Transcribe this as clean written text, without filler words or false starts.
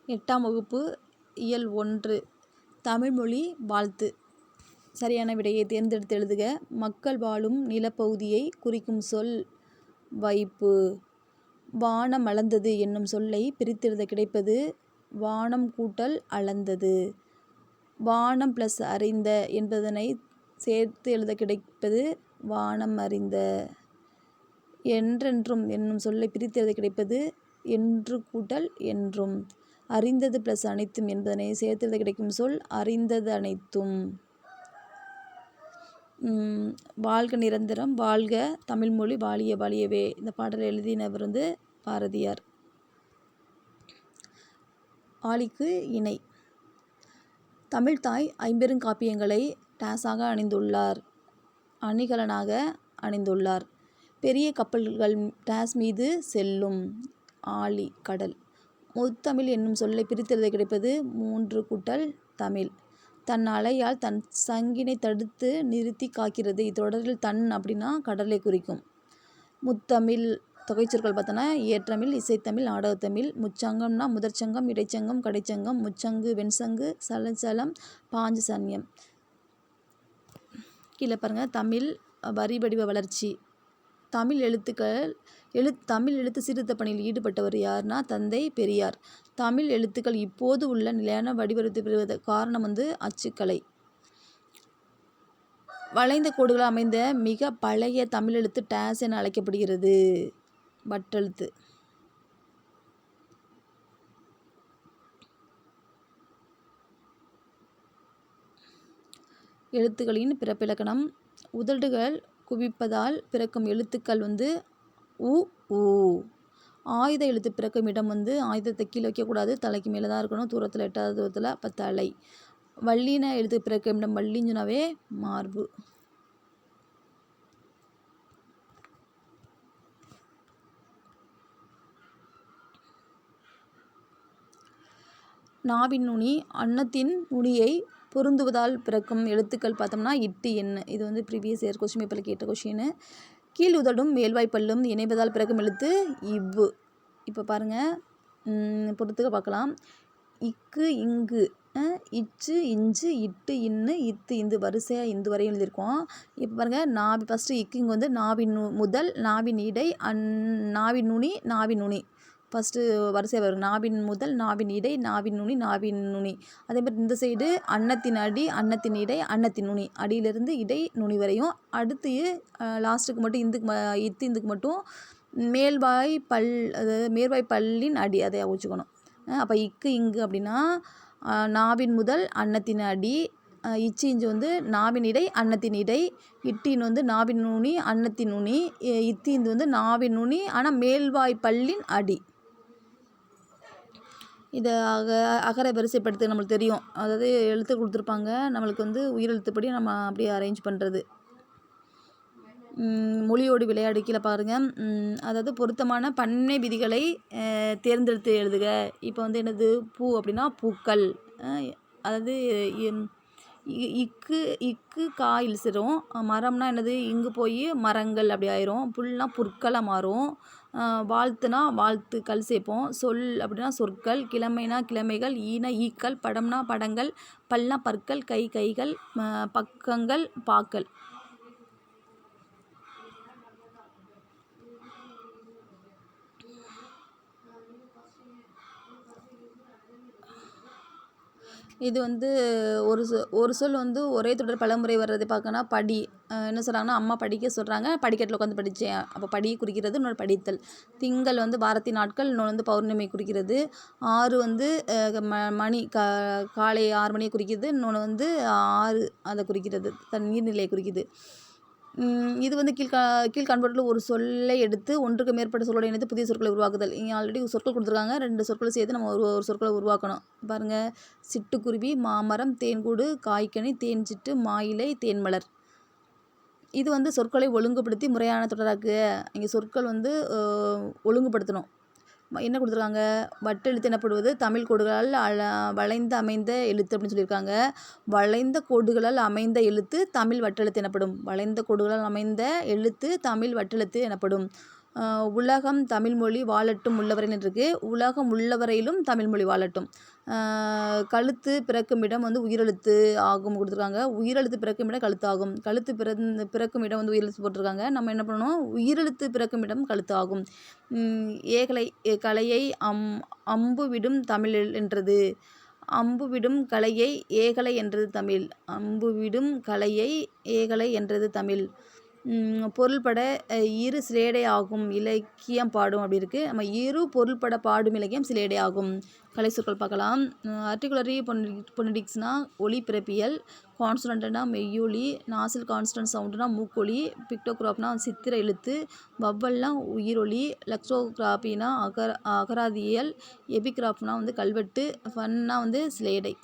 8ஆம் வகுப்பு இயல் 1 தமிழ்மொழி வாழ்த்து. சரியான விடையை தேர்ந்தெடுத்து எழுதுக. மக்கள் வாழும் நிலப்பகுதியை குறிக்கும் சொல் வைப்பு. வானம் அளந்தது என்னும் சொல்லை பிரித்தெழுத கிடைப்பது வானம் கூட்டல் அளந்தது. வானம் ப்ளஸ் அறிந்த என்பதனை சேர்த்து எழுத கிடைப்பது வானம் அறிந்த. என்றென்றும் என்னும் சொல்லை பிரித்தெழுத கிடைப்பது என்று கூட்டல் என்றும். அறிந்தது ப்ளஸ் அனைத்தும் என்பதனை சேர்த்தெழுத கிடைக்கும் சொல் அறிந்தது அனைத்தும். வாழ்க நிரந்தரம், வாழ்க தமிழ்மொழி, வாழிய வாழியவே. இந்த பாடலை எழுதினவர் பாரதியார். ஆழிக்கு இணை. தமிழ்த்தாய் ஐம்பெருங்காப்பியங்களை டேஸாக அணிந்துள்ளார், அணிகலனாக அணிந்துள்ளார். பெரிய கப்பல்கள் டேஸ் மீது செல்லும், ஆழி கடல். முத்தமிழ் என்னும் சொல்லை பிரித்தெழுத கிடைப்பது மூன்று கூட்டல் தமிழ். தன் அலையால் தன் சங்கினை தடுத்து நிறுத்தி காக்கிறது. இத்தொடரில் தன் அப்படின்னா கடலை குறிக்கும். முத்தமிழ் தொகைச்சொற்கள் பார்த்தோன்னா இயற்றமிழ், இசைத்தமிழ், நாடகத்தமிழ். முச்சங்கம்னா முதற்சங்கம், இடைச்சங்கம், கடைச்சங்கம். முச்சங்கு வெண்சங்கு, சலச்சலம், பாஞ்ச சன்யம். கீழே பாருங்கள், தமிழ் வரி வடிவ வளர்ச்சி. தமிழ் எழுத்து சீர்திருத்த பணியில் ஈடுபட்டவர் யார்னா தந்தை பெரியார். தமிழ் எழுத்துக்கள் இப்போது உள்ள நிலையான வடிவத்தை பெறுவது காரணம் அச்சுக்கலை. வளைந்த கோடுகள் அமைந்த மிக பழைய தமிழ் எழுத்து டேஸ் என அழைக்கப்படுகிறது, வட்டெழுத்து. எழுத்துக்களின் பிறப்பிலக்கணம். உதடுகள் குவிப்பதால் பிறக்கும் எழுத்துக்கள் உ ஊ. ஆயுத எழுத்து பிறக்கும் இடம் ஆயுதத்தை கீழே வைக்கக்கூடாது, தலைக்கு மேலே தான் இருக்கணும், தூரத்தில் எட்டாவது தூரத்தில். அப்போ தலை. வள்ளின எழுத்து பிறக்கும் இடம் வள்ளிஞ்சுனாவே மார்பு. நாவின் நுனி. அன்னத்தின் நுனியை பொருந்துவதால் பிறக்கும் எழுத்துக்கள் பார்த்தோம்னா இட்டு எண்ணு. இது ப்ரீவியஸ் இயர் கொஸ்டின் பேப்பரில் கேட்ட கொஷின். கீழ் உதடும் மேல்வாய்ப்பல்லும் இணைவதால் பிறக்கும் எழுத்து இவ்வு. இப்போ பாருங்கள், பொறுத்துக்க பார்க்கலாம். இக்கு இங்கு, இச்சு இஞ்சு, இட்டு இன்னு, இத்து இந்து, வரிசையாக இந்து வரையும் எழுதியிருக்கோம். இப்போ பாருங்கள், நாவி ஃபஸ்ட்டு இக்கு இங்கே நாவின் முதல், நாவின் இடை, நாவின் நுனி, நாவின் நுனி. ஃபஸ்ட்டு வரிசையாக வரும். நாவின் முதல், நாவின் இடை, நாவின் நுனி, நாவின் நுனி. அதே மாதிரி இந்த சைடு அன்னத்தின் அடி, அன்னத்தின் இடை, அன்னத்தின் நுனி. அடியிலிருந்து இடை நுனி வரையும். அடுத்து லாஸ்ட்டுக்கு மட்டும் இந்துக்கு மட்டும் மேல்வாய் பல், அதாவது மேல்வாய் பல்லின் அடி, அதை வச்சுக்கணும். அப்போ இக்கு இங்கு அப்படின்னா நாவின் முதல் அன்னத்தின் அடி, இச்சு இஞ்சு நாவின் இடை அன்னத்தின் இடை, இட்டின் நாவின் நுனி அன்னத்தின் நுனி, இத்தி இந்து நாவின் நுனி ஆனால் மேல்வாய் பல்லின் அடி. இதை அகர வரிசைப்படுத்த நம்மளுக்கு தெரியும். அதாவது எழுத்து கொடுத்துருப்பாங்க, நம்மளுக்கு உயிரெழுத்துப்படி நம்ம அப்படியே அரேஞ்ச் பண்ணுறது. மொழியோடு விளையாடு கீழே பாருங்கள். அதாவது பொருத்தமான பன்மை விதிகளை தேர்ந்தெடுத்து எழுதுக. இப்போ என்னது பூ அப்படின்னா பூக்கள். அதாவது இக்கு காயில் சிறும். மரம்னா என்னது இங்கு போய் மரங்கள் அப்படி ஆயிரும். புல்னா புற்களாக மாறும். வாழ்த்துனா வாழ்த்துக்கள் சேர்ப்போம். சொல் அப்படின்னா சொற்கள். கிழமைனா கிழமைகள். ஈனா ஈக்கள். படம்னா படங்கள். பல்னா பற்கள். கைகள். பக்கங்கள் பாக்கள். இது ஒரு சொல் ஒரே தொடர் பலமுறை வர்றதை பார்க்கனா படி. என்ன சொல்கிறாங்கன்னா, அம்மா படிக்க சொல்கிறாங்க, படிக்கட்டில் உட்காந்து படித்தேன். அப்போ படியை குறிக்கிறது, இன்னொரு படித்தல். திங்கள் வாரத்தின் நாட்கள், இன்னொன்று பௌர்ணமி குறிக்கிறது. 6 மணி, காலை 6 மணியை குறிக்கிறது. இன்னொன்று 6 அதை குறிக்கிறது, தன் நீர்நிலையை குறிக்குது. இது கீழ்காண்பவற்றில் ஒரு சொல்லை எடுத்து ஒன்றுக்கு மேற்பட்ட சொல்லோடு இணைத்து புதிய சொற்களை உருவாக்குதல். இங்கே ஆல்ரெடி சொற்கள் கொடுத்துருக்காங்க, 2 சொற்களை சேர்த்து நம்ம ஒரு சொற்களை உருவாக்கணும். பாருங்கள், சிட்டுக்குருவி, மாமரம், தேன்கூடு, காய்கனி, தேன் சிட்டு, மாயிலை, தேன்மலர். இது சொற்களை ஒழுங்குபடுத்தி முறையான தொடராக்கு. இங்கே சொற்கள் ஒழுங்குபடுத்தணும். என்ன கொடுத்துருக்காங்க? வட்டெழுத்து எனப்படுவது தமிழ் கோடுகளால் வளைந்து அமைந்த எழுத்து அப்படின்னு சொல்லியிருக்காங்க. வளைந்த கோடுகளால் அமைந்த எழுத்து தமிழ் வட்டெழுத்து எனப்படும். வளைந்த கோடுகளால் அமைந்த எழுத்து தமிழ் வட்டெழுத்து எனப்படும். உலகம் தமிழ்மொழி வாழட்டும் உள்ளவரைன்னு இருக்குது. உலகம் உள்ளவரையிலும் தமிழ்மொழி வாழட்டும். கழுத்து பிறக்கும் இடம் வந்து உயிரெழுத்து ஆகும் கொடுத்துருக்காங்க. உயிரெழுத்து பிறக்கும் இடம் கழுத்து ஆகும். கழுத்து பிறக்கும் இடம் வந்து உயிரெழுத்து போட்டிருக்காங்க. நம்ம என்ன பண்ணணும், உயிரெழுத்து பிறக்கும் இடம் கழுத்து ஆகும். கலையை அம்பு விடும் தமிழ் என்றது. அம்பு விடும் கலையை ஏகலை என்றது தமிழ். அம்பு விடும் கலையை ஏகலை என்றது தமிழ். பொருள்பட இரு சிலேடை ஆகும் இலக்கியம் பாடும் அப்படி இருக்குது. நம்ம இரு பொருள்பட பாடும் இலக்கியம் சிலேடை ஆகும். கலை சொற்கள் பார்க்கலாம். ஆர்டிகுலரி பொனடிக்ஸ்னால் ஒலி பிறப்பியல், கான்சனண்ட்னா மெய்யொலி, நாசில் கான்ஸ்டன்ட் சவுண்டுனா மூக்கொலி, பிக்டோகிராஃப்னா சித்திர எழுத்து, வவ்வல்னா உயிரொலி, லெக்ஸோகிராஃபினா அகராதியல், எபிகிராஃப்னா வந்து கல்வெட்டு, ஃபன்னா வந்து சிலேடை.